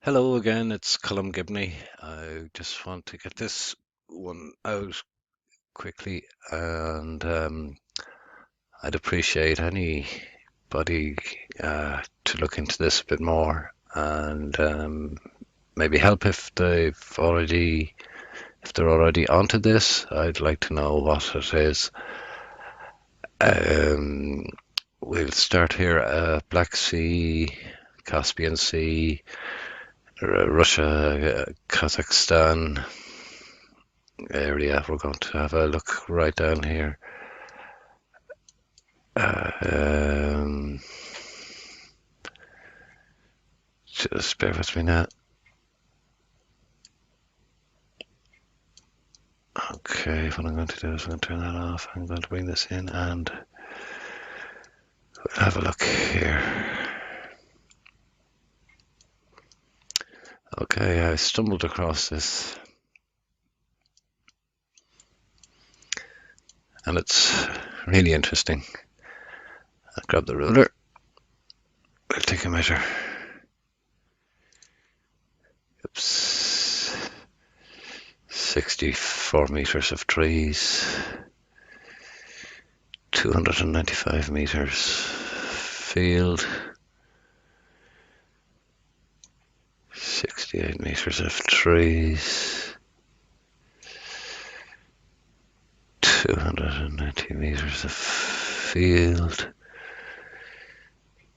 Hello again, it's Colm Gibney. I just want to get this one out quickly, and I'd appreciate anybody to look into this a bit more and maybe help if they're already onto this. I'd like to know what it is. Um, we'll start here. Black Sea, Caspian Sea, Russia, Kazakhstan area. We're going to have a look right down here. Um, just bear with me now. Okay, what I'm going to do is I'm going to turn that off. I'm going to bring this in and we'll have a look here. Okay, I stumbled across this and it's really interesting. I'll grab the ruler. We'll take a measure. Oops. 64 meters of trees. 295 meters field. 68 meters of trees. 290 meters of field.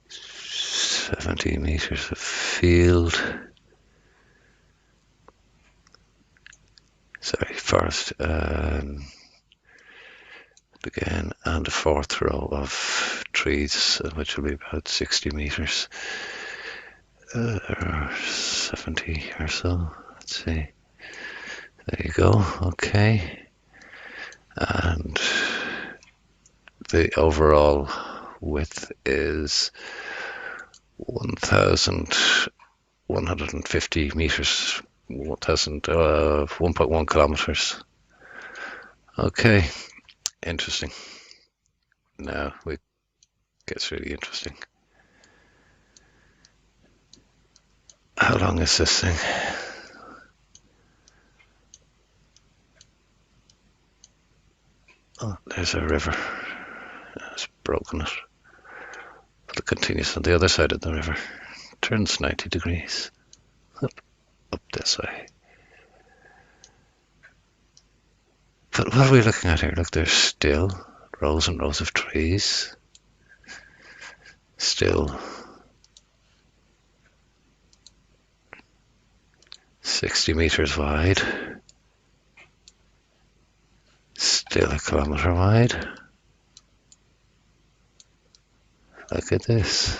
70 meters of field. Sorry, forest. Again, and a fourth row of trees, which will be about 60 meters. Or 70 or so. Let's see. There you go. Okay. And the overall width is 1,150 meters, 1.1 kilometers. Okay, interesting. Now it gets really interesting. How long is this thing? Oh, there's a river. It's broken it. But it continues on the other side of the river. Turns 90 degrees. Up this way. But what are we looking at here? Look, there's still rows and rows of trees. Still 60 meters wide. Still a kilometer wide. Look at this.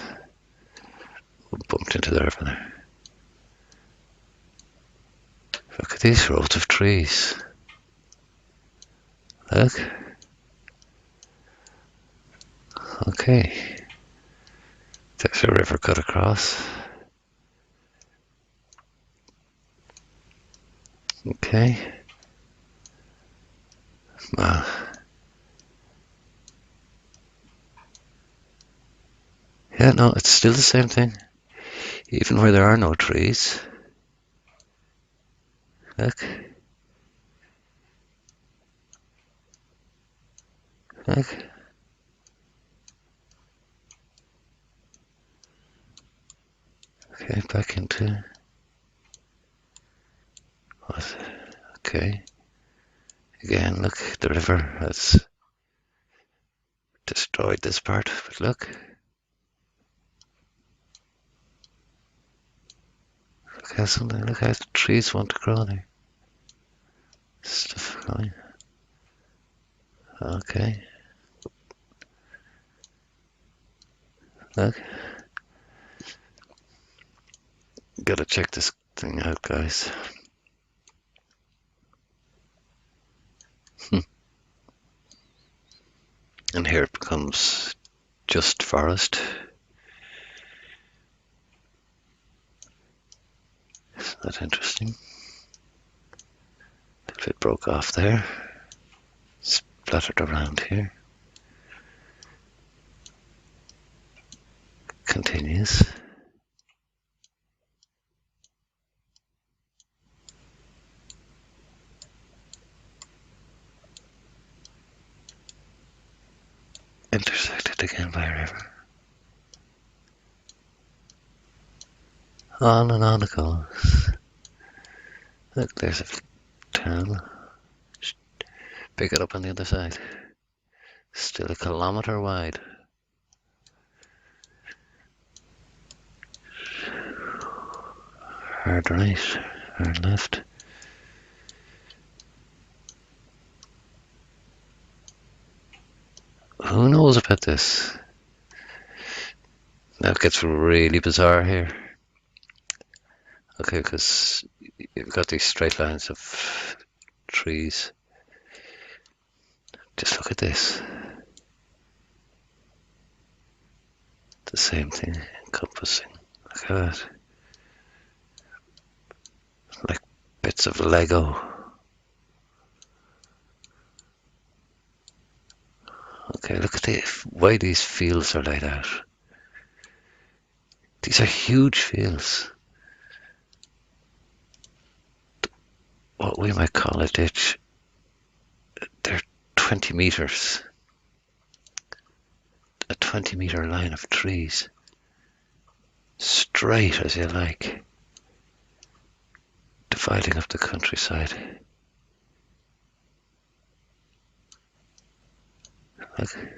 We bumped into the river there. Look at these rows of trees. Look. Okay. There's a river cut across. Okay. Yeah, no, it's still the same thing. Even where there are no trees. Look. Look. Okay, back into what? Okay. Again, look, the river has destroyed this part, but look. Look how the trees want to grow there. Stuff going. Okay. Look. Gotta check this thing out, guys. And here it becomes just forest. Isn't that interesting? A bit broke off there. Splattered around here. Continues. intersected again by a river. On and on it goes. Look, there's a town. Pick it up on the other side. Still a kilometre wide. Hard right, hard left. Who knows about this? Now it gets really bizarre here. Okay, because you've got these straight lines of trees. Just look at this. The same thing, encompassing. Look at that. Like bits of Lego. Okay, look at the way these fields are laid out. These are huge fields. What we might call a ditch. They're 20 metres. A 20-metre line of trees. Straight as you like. Dividing up the countryside. Look.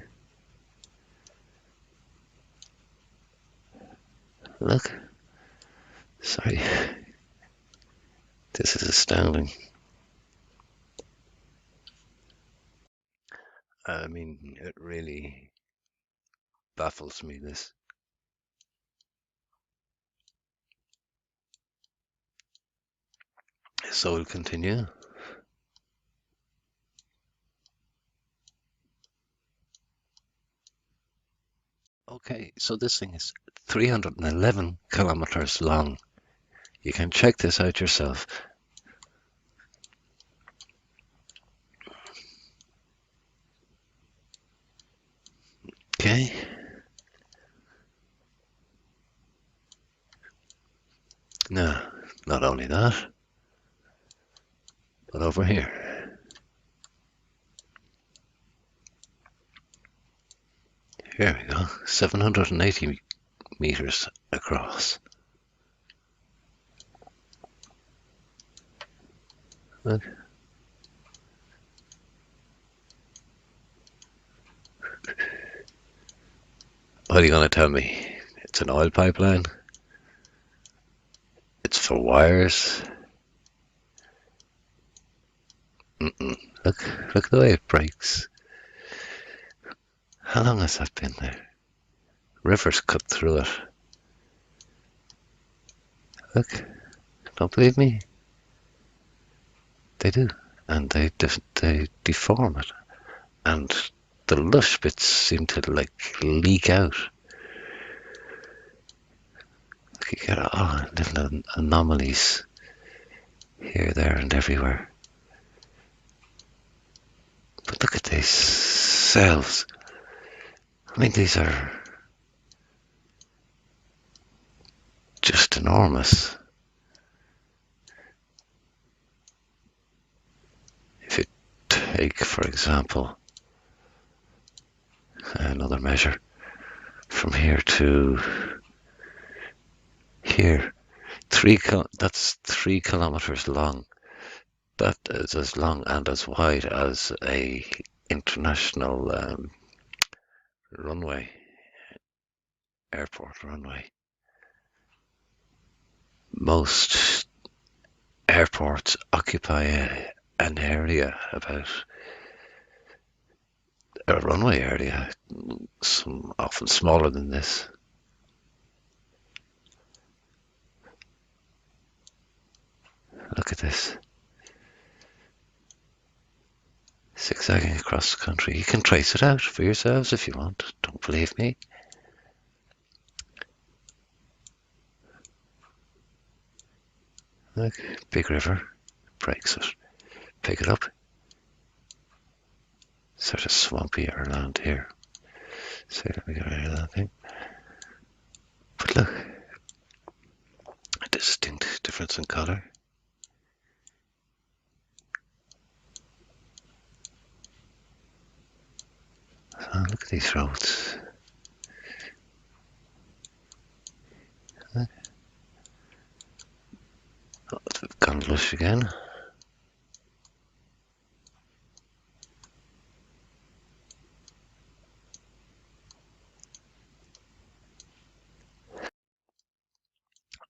Look. Sorry. This is astounding. I mean, it really baffles me, this. So we'll continue. Okay, so this thing is 311 kilometers long. You can check this out yourself. Okay. Now, not only that, but over here. Here we go, 780 meters across. Look. What are you going to tell me? It's an oil pipeline? It's for wires? Look at the way it breaks. How long has that been there? Rivers cut through it. Look, don't believe me? They do, and they deform it, and the lush bits seem to like leak out. You get little anomalies here, there, and everywhere. But look at these cells. I mean, these are just enormous. If you take, for example, another measure from here to here, that's 3 kilometers long. That is as long and as wide as a international runway, airport runway. Most airports occupy an area about a runway area, some often smaller than this. Look at this. Zigzagging across the country. You can trace it out for yourselves if you want. Don't believe me. Look, big river, breaks it. Pick it up. Sort of swampy land here. So let me get rid of that thing. But look, a distinct difference in colour. Oh, look at these roads. Oh, we've gone lush again.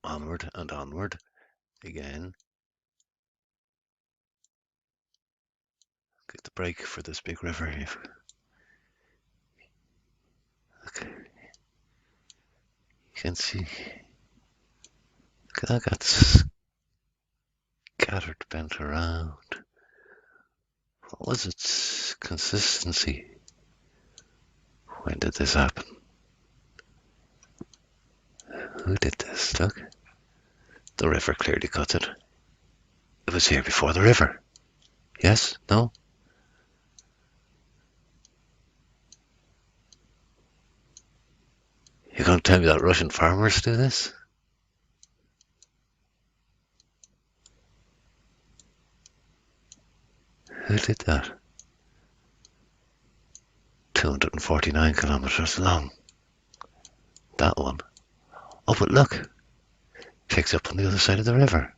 Onward and onward again. Get the break for this big river here. Look, you can see. Look at that, got scattered, bent around. What was its consistency? When did this happen? Who did this? Look. The river clearly cuts it. It was here before the river. Yes? No? You're going to tell me that Russian farmers do this? Who did that? 249 kilometers long. That one. Oh, but look. Picks up on the other side of the river.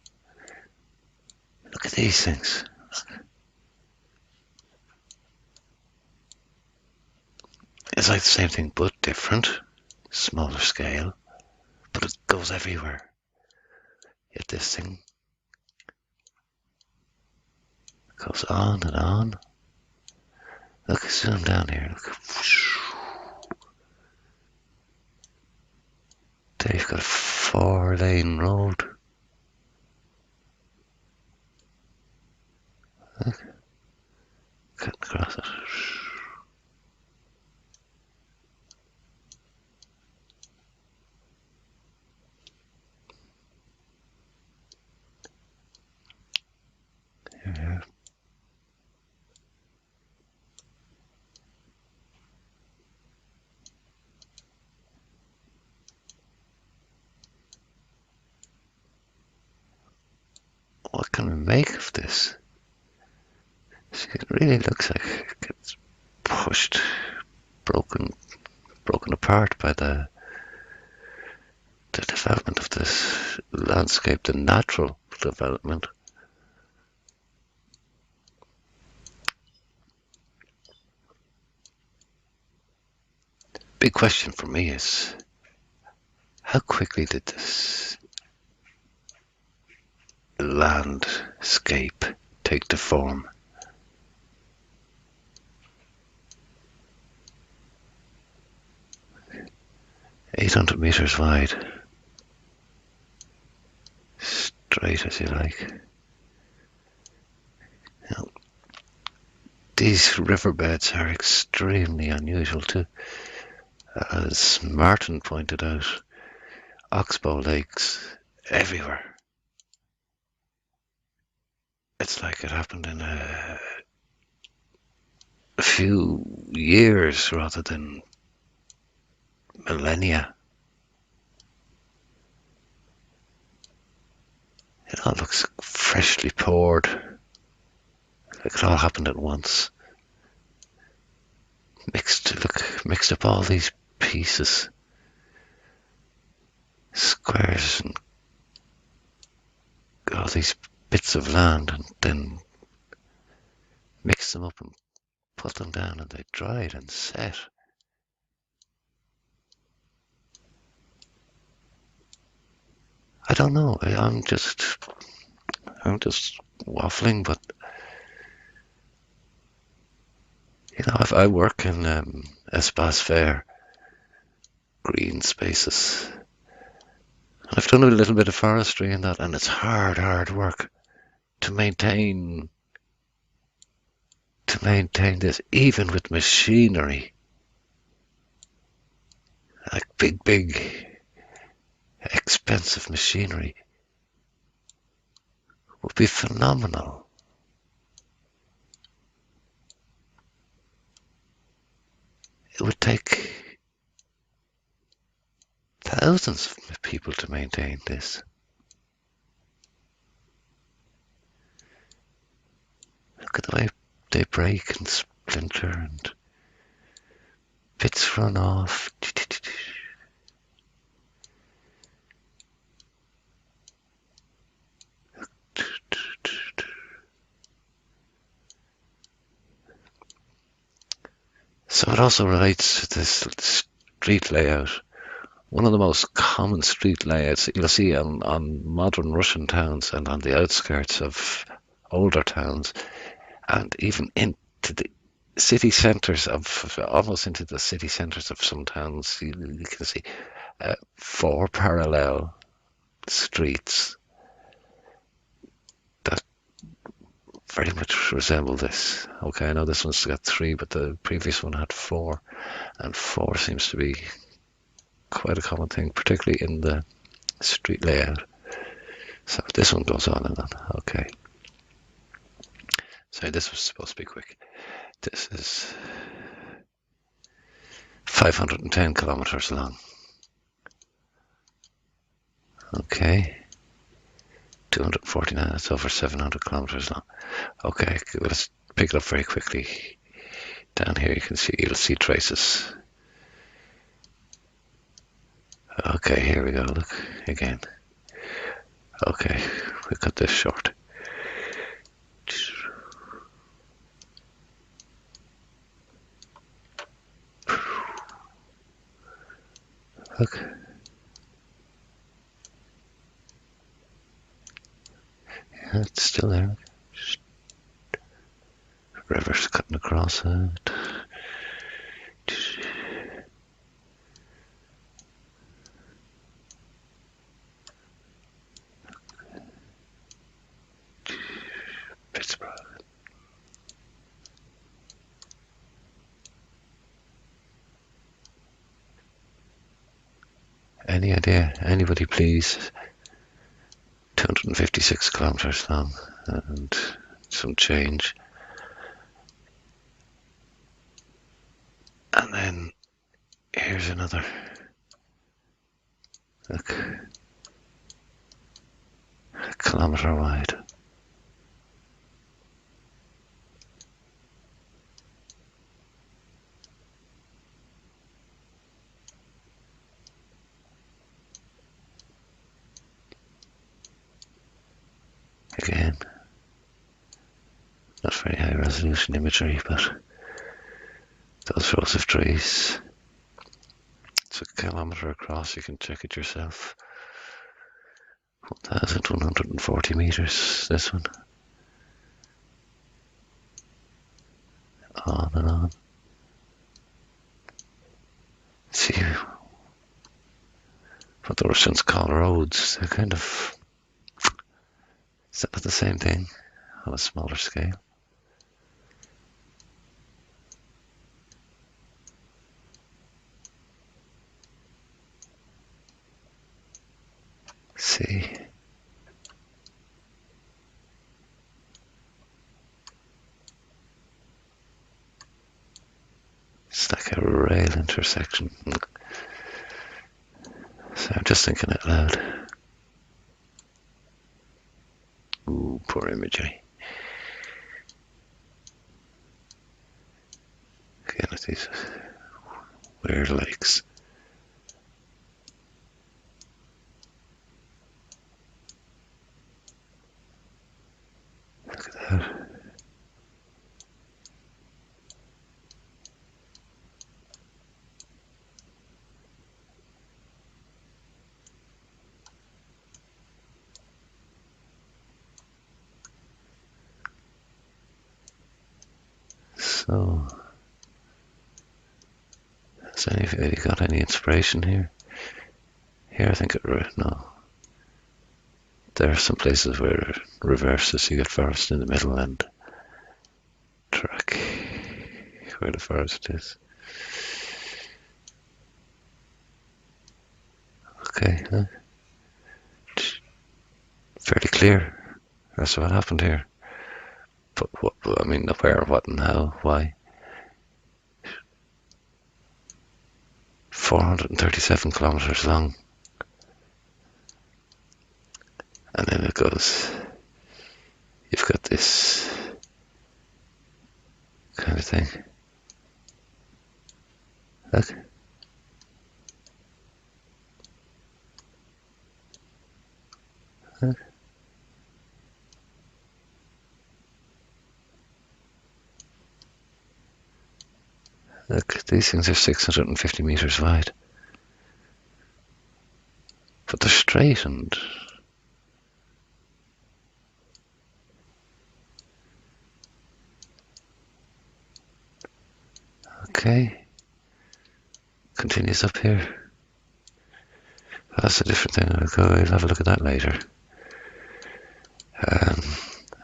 Look at these things. It's like the same thing, but different. Smaller scale. But it goes everywhere. Yet this thing goes on and on. Look, zoom down here. Look. They've got a 4-lane road. Look. Cutting across it. Here. What can we make of this? It really looks like it's pushed, broken apart by the development of this landscape, the natural development. Big question for me is, how quickly did this landscape take the form? "800 meters wide, straight as you like." Now, these riverbeds are extremely unusual too. As Martin pointed out, oxbow lakes everywhere. It's like it happened in a few years rather than millennia. It all looks freshly poured. Like it all happened at once. Mixed up all these pieces, squares, and all these bits of land, and then mixed them up and put them down, and they dried and set. I don't know. I'm just waffling, but I work in espace fair, green spaces. I've done a little bit of forestry in that, and it's hard work to maintain this, even with machinery, like big, expensive machinery, would be phenomenal. It would take thousands of people to maintain this. Look at the way they break and splinter, and bits run off. So it also relates to this street layout. One of the most common street layouts you'll see on modern Russian towns and on the outskirts of older towns, and even into the city centres of almost into the city centres of some towns. You can see 4 parallel streets that very much resemble this. Okay, I know this one's got 3, but the previous one had 4, and 4 seems to be quite a common thing, particularly in the street layout. So this one goes on and on. Okay. So this was supposed to be quick. This is 510 kilometers long. Okay. 249, that's over 700 kilometers long. Okay, let's pick it up very quickly. Down here you'll see traces. Okay, here we go, look, again. Okay, we cut this short. Look. Yeah, it's still there. Just river's cutting across it. Pittsburgh. Any idea? Anybody please? 256 kilometers long and some change. And then here's another. Look. A kilometer wide. Again, not very high resolution imagery, but those rows of trees. It's a kilometer across, you can check it yourself. 1,140 meters, this one. On and on. See what the Russians call roads. They're kind of, is that not the same thing on a smaller scale? See. It's like a rail intersection. So I'm just thinking out loud. Ooh, poor imagery. Again, at these weird lakes. Look at that. So, has anybody got any inspiration here? Here, I think no. There are some places where it reverses. You get forest in the middle and track where the forest is. Okay, fairly clear. That's what happened here. But what, I mean, where, what, and how, why? 437 kilometers long. And then it goes, you've got this kind of thing. Look. Look. Look, these things are 650 meters wide. But they're straight and... Okay. Continues up here. That's a different thing. I'll have a look at that later.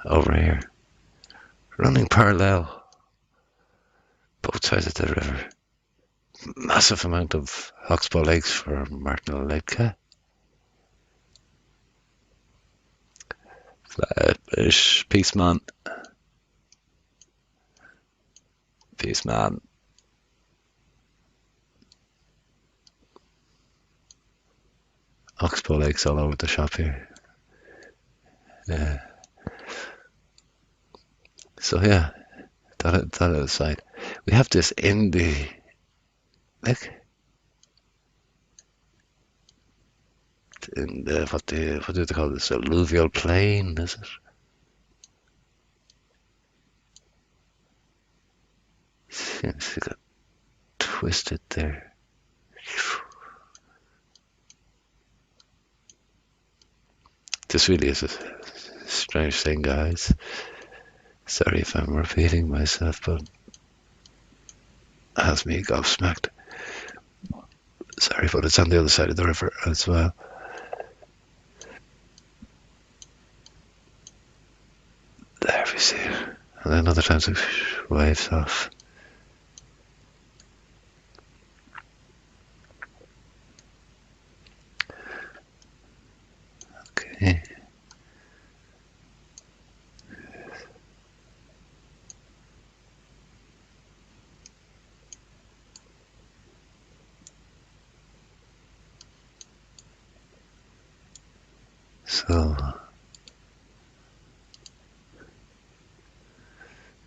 Over here. Running parallel. Both sides of the river. Massive amount of oxbow lakes for Martinal Lake. Flatfish. Peace, man. Peace, man. Oxbow lakes all over the shop here. Yeah. So yeah, that aside, we have this in the like in the what do they call this, alluvial plain? Is it? Seems to get twisted there. This really is a strange thing, guys. Sorry if I'm repeating myself, but it has me gobsmacked. Sorry, but it's on the other side of the river as well. There we see it. And then other times it waves off. Okay. So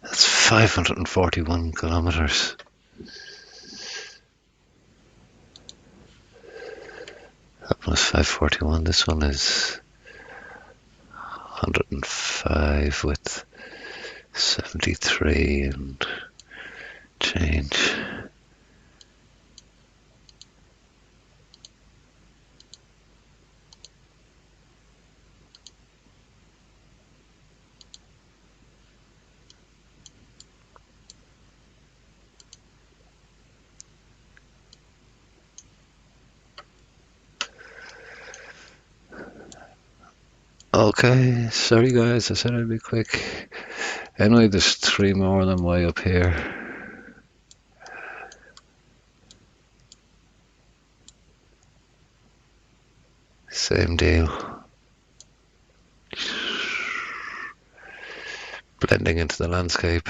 that's 541 kilometers. That was 541. This one is 105 with 73 and change. Okay, sorry guys, I said I'd be quick. Anyway, there's 3 more of them way up here. Same deal. Blending into the landscape,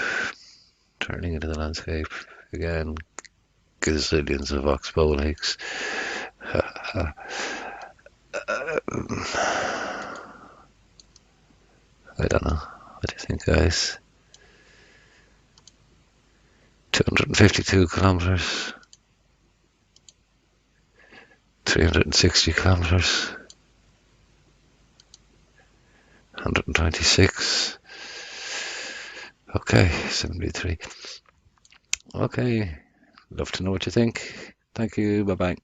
turning into the landscape again. Gazillions of oxbow lakes. I don't know. What do you think, guys? 252 kilometers. 360 kilometers. 126. Okay, 73. Okay, love to know what you think. Thank you. Bye bye.